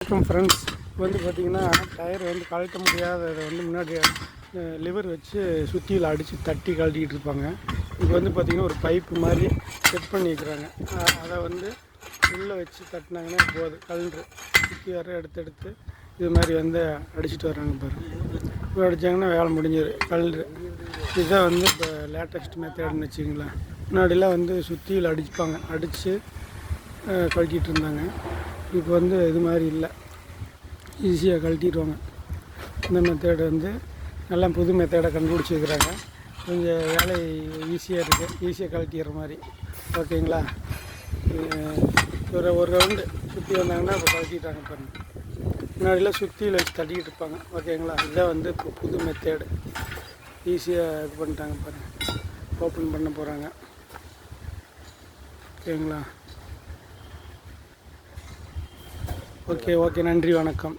வணக்கம் ஃப்ரெண்ட்ஸ். இப்போ வந்து பார்த்திங்கன்னா டயர் வந்து கழட்ட முடியாததை வந்து முன்னாடி லிவர் வச்சு சுற்றியில் அடித்து தட்டி கழட்டிக்கிட்டு இருப்பாங்க. இப்போ வந்து பார்த்திங்கன்னா ஒரு பைப்பு மாதிரி செட் பண்ணி வைக்கிறாங்க. அதை வந்து உள்ளே வச்சு தட்டினாங்கன்னா போதும் கழுன்று சுற்றி வர எடுத்து இது மாதிரி வந்து அடிச்சுட்டு வர்றாங்க பாருங்கள். இப்போ அடித்தாங்கன்னா வேலை முடிஞ்சிடு கழுறு. இதுதான் வந்து இப்போ லேட்டஸ்ட் மெத்தட்னு வச்சுக்கிங்களேன். முன்னாடிலாம் வந்து சுற்றியில் அடித்து கழட்டிகிட்டு இருந்தாங்க. இப்போ வந்து இது மாதிரி இல்லை, ஈஸியாக கழட்டிடுவாங்க. இந்த மெத்தேடை வந்து நல்லா புது மெத்தேடை கண்டுபிடிச்சி வைக்கிறாங்க. கொஞ்சம் வேலை ஈஸியாக இருக்குது, ஈஸியாக கழட்டிடுற மாதிரி. ஓகேங்களா? ஒரு ரவுண்டு சுற்றி வந்தாங்கன்னா இப்போ கழட்டிட்டாங்க பாருங்கள். முன்னாடிலாம் சுற்றியில் வச்சு தட்டிக்கிட்டு இருப்பாங்க. ஓகேங்களா? இதுதான் வந்து இப்போ புது மெத்தேடு, ஈஸியாக இது பண்ணிட்டாங்க பாருங்கள். ஓப்பன் பண்ண போகிறாங்க. ஓகேங்களா? ஓகே, நன்றி, வணக்கம்.